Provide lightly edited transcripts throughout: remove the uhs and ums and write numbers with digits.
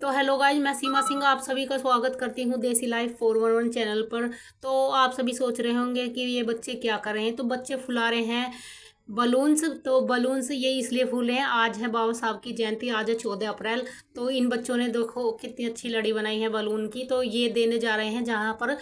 तो hello guys, मैं सीमा सिंह आप सभी का स्वागत करती हूँ देसी लाइफ 411 चैनल पर। तो आप सभी सोच रहे होंगे कि ये बच्चे क्या कर रहे हैं। तो बच्चे फुला रहे हैं बलून्स। तो बलून्स ये इसलिए फूले हैं, आज है बाबा साहब की जयंती, आज है 14 अप्रैल। तो इन बच्चों ने देखो कितनी अच्छी लड़ी बनाई है बलून की। तो ये देने जा रहे हैं जहाँ पर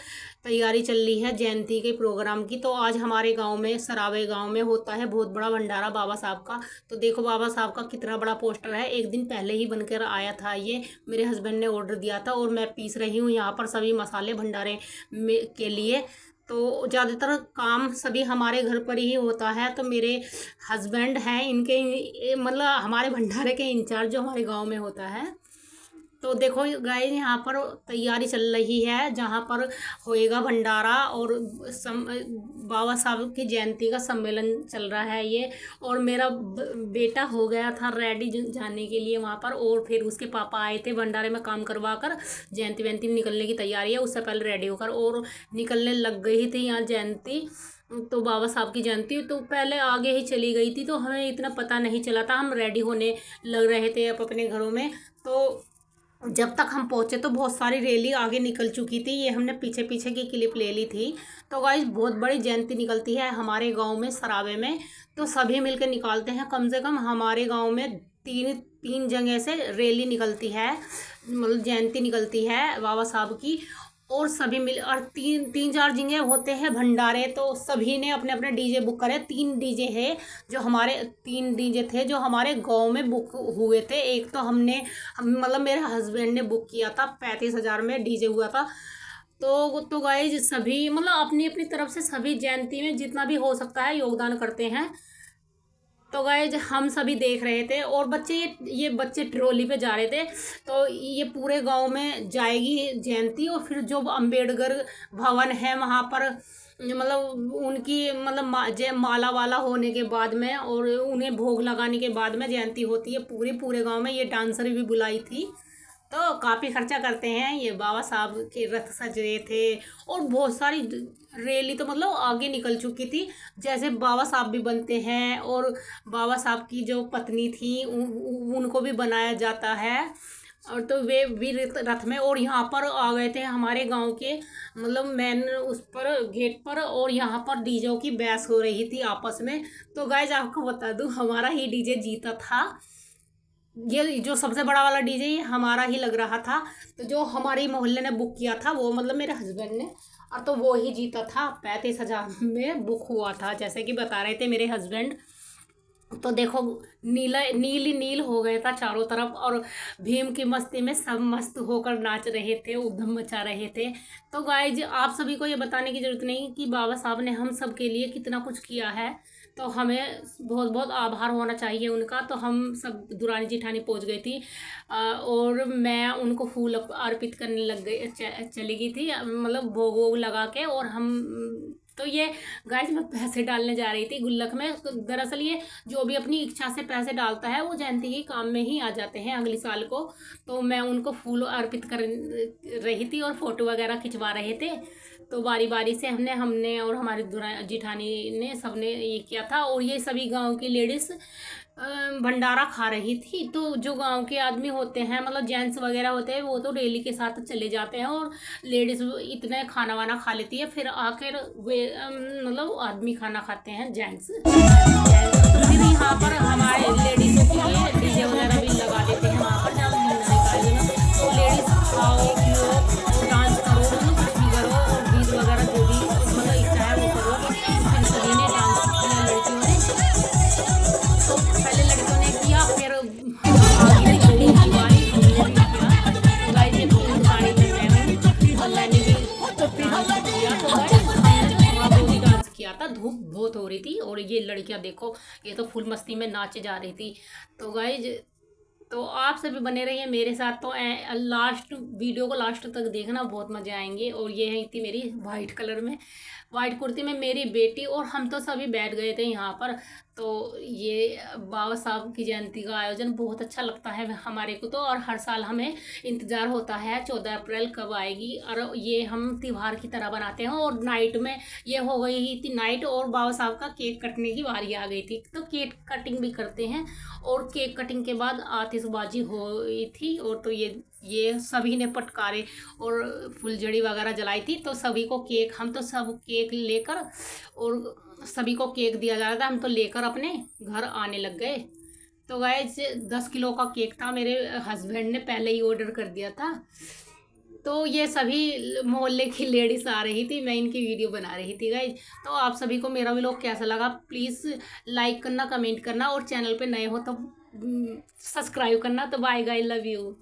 तैयारी चल रही है जयंती के प्रोग्राम की। तो आज हमारे गांव में, सरावे गांव में होता है बहुत बड़ा भंडारा बाबा साहब का। तो देखो बाबा साहब का कितना बड़ा पोस्टर है, एक दिन पहले ही बनकर आया था। ये मेरे हस्बैंड ने ऑर्डर दिया था और मैं पीस रही हूँ यहाँ पर सभी मसाले भंडारे में के लिए। तो ज़्यादातर काम सभी हमारे घर पर ही होता है। तो मेरे हस्बैंड हैं इनके, मतलब हमारे भंडारे के इंचार्ज जो हमारे गांव में होता है। तो देखो गाइस, यहाँ पर तैयारी चल रही है जहाँ पर होएगा भंडारा और बाबा साहब की जयंती का सम्मेलन चल रहा है ये। और मेरा बेटा हो गया था रेडी जाने के लिए वहाँ पर, और फिर उसके पापा आए थे भंडारे में काम करवा कर। जयंती वयंती निकलने की तैयारी है, उससे पहले रेडी होकर और निकलने लग गई थी यहाँ जयंती। तो बाबा साहब की जयंती तो पहले आगे ही चली गई थी, तो हमें इतना पता नहीं चला था। हम रेडी होने लग रहे थे अपने घरों में। तो जब तक हम पहुंचे तो बहुत सारी रैली आगे निकल चुकी थी। ये हमने पीछे पीछे की क्लिप ले ली थी। तो गाइस, बहुत बड़ी जयंती निकलती है हमारे गांव में, सरावे में। तो सभी मिलकर निकालते हैं। कम से कम हमारे गांव में तीन तीन जगह से रैली निकलती है, मतलब जयंती निकलती है बाबा साहब की। और सभी मिल और तीन तीन चार जगह होते हैं भंडारे। तो सभी ने अपने अपने डीजे बुक करे। 3 डीजे है जो हमारे, 3 डीजे थे जो हमारे गांव में बुक हुए थे। एक तो मतलब मेरे हस्बैंड ने बुक किया था, 35,000 में डीजे हुआ था। तो गाइज सभी मतलब अपनी अपनी तरफ से सभी जयंती में जितना भी हो सकता है योगदान करते हैं। तो गाइज हम सभी देख रहे थे और बच्चे, ये बच्चे ट्रॉली पे जा रहे थे। तो ये पूरे गांव में जाएगी जयंती। और फिर जो अम्बेडकर भवन है वहाँ पर, मतलब उनकी मतलब जय माला वाला होने के बाद में और उन्हें भोग लगाने के बाद में जयंती होती है पूरे गांव में। ये डांसर भी बुलाई थी। तो काफ़ी खर्चा करते हैं ये। बाबा साहब के रथ सज रहे थे और बहुत सारी रैली तो मतलब आगे निकल चुकी थी। जैसे बाबा साहब भी बनते हैं और बाबा साहब की जो पत्नी थी उनको भी बनाया जाता है। और तो वे भी रथ में, और यहाँ पर आ गए थे हमारे गांव के, मतलब मेन उस पर गेट पर। और यहाँ पर डीजे की बहस हो रही थी आपस में। तो गाइज आपको बता दूं, हमारा ही डीजे जीता था। ये जो सबसे बड़ा वाला डीजे ये हमारा ही लग रहा था। तो जो हमारे मोहल्ले ने बुक किया था वो, मतलब मेरे हस्बैंड ने, और तो वो ही जीता था। 35,000 में बुक हुआ था जैसे कि बता रहे थे मेरे हस्बैंड। तो देखो, नीला नील ही नील हो गया था चारों तरफ। और भीम की मस्ती में सब मस्त होकर नाच रहे थे, उधम मचा रहे थे। तो गाइज आप सभी को ये बताने की जरूरत नहीं कि बाबा साहब ने हम सब के लिए कितना कुछ किया है। तो हमें बहुत बहुत आभार होना चाहिए उनका। तो हम सब दुरानी जिठानी पहुंच गई थी और मैं उनको फूल अर्पित करने लग गई, चली गई थी, मतलब भोग वोग लगा के। और हम, तो ये गाइस मैं पैसे डालने जा रही थी गुल्लक में। तो दरअसल ये जो भी अपनी इच्छा से पैसे डालता है वो जयंती के काम में ही आ जाते हैं अगले साल को। तो मैं उनको फूल अर्पित कर रही थी और फोटो वगैरह खिंचवा रहे थे। तो बारी बारी से हमने हमने और हमारे जिठानी ने सबने ये किया था। और ये सभी गांव की लेडीज़ भंडारा खा रही थी। तो जो गांव के आदमी होते हैं, मतलब जेंट्स वगैरह होते हैं, वो तो डेली के साथ चले जाते हैं। और लेडीज़ इतने खाना वाना खा लेती है, फिर आकर वे मतलब आदमी खाना खाते हैं, जेंट्स। तो फिर यहाँ पर हमारे लेडीज़ों के लिए डीजे वगैरह भी लगा देते हैं वहाँ पर जब भंडारे का आयोजन। तो लेडीज़ खाओ पियो और डांस करो, मतलब कुछ भी करो, और गीत वगैरह जो भी मतलब इच्छा है वो करो। तो फिर सभी ने डांस किया लड़कियों ने। तो पहले लड़कियों ने किया, फिर आगे निकल गई उनकी बारी, हमने भी किया। तो गाइस ये फूल पानी में मैं हूँ और मैंने भी डांस किया। तो गाइस हमने वहाँ वो भी डांस किया था, धूप बहुत हो रही थी। और ये लड़कियाँ देखो, ये तो फुल मस्ती में नाचे जा रही थी। तो गाइस, तो आप सभी बने रहिए मेरे साथ। तो लास्ट वीडियो को लास्ट तक देखना, बहुत मज़े आएंगे। और ये है थी मेरी वाइट कलर में, वाइट कुर्ती में मेरी बेटी, और हम तो सभी बैठ गए थे यहाँ पर। तो ये बाबा साहब की जयंती का आयोजन बहुत अच्छा लगता है हमारे को तो, और हर साल हमें इंतज़ार होता है 14 अप्रैल कब आएगी। और ये हम त्यौहार की तरह बनाते हैं। और नाइट में ये हो गई ही थी नाइट, और बाबा साहब का केक कटने की बारी आ गई थी, तो केक कटिंग भी करते हैं। और केक कटिंग के बाद आतिशबाजी हुई थी। और तो ये सभी ने पटकारे और फुलझड़ी वगैरह जलाई थी। तो सभी को केक, हम तो सब केक लेकर, और सभी को केक दिया जा रहा था, हम तो लेकर अपने घर आने लग गए। तो गाइस 10 किलो का केक था, मेरे हस्बैंड ने पहले ही ऑर्डर कर दिया था। तो ये सभी मोहल्ले की लेडीज आ रही थी, मैं इनकी वीडियो बना रही थी गाइज। तो आप सभी को मेरा व्लॉग कैसा लगा प्लीज़ लाइक करना, कमेंट करना, और चैनल पे नए हो तो सब्सक्राइब करना। तो बाय गाइस, लव यू।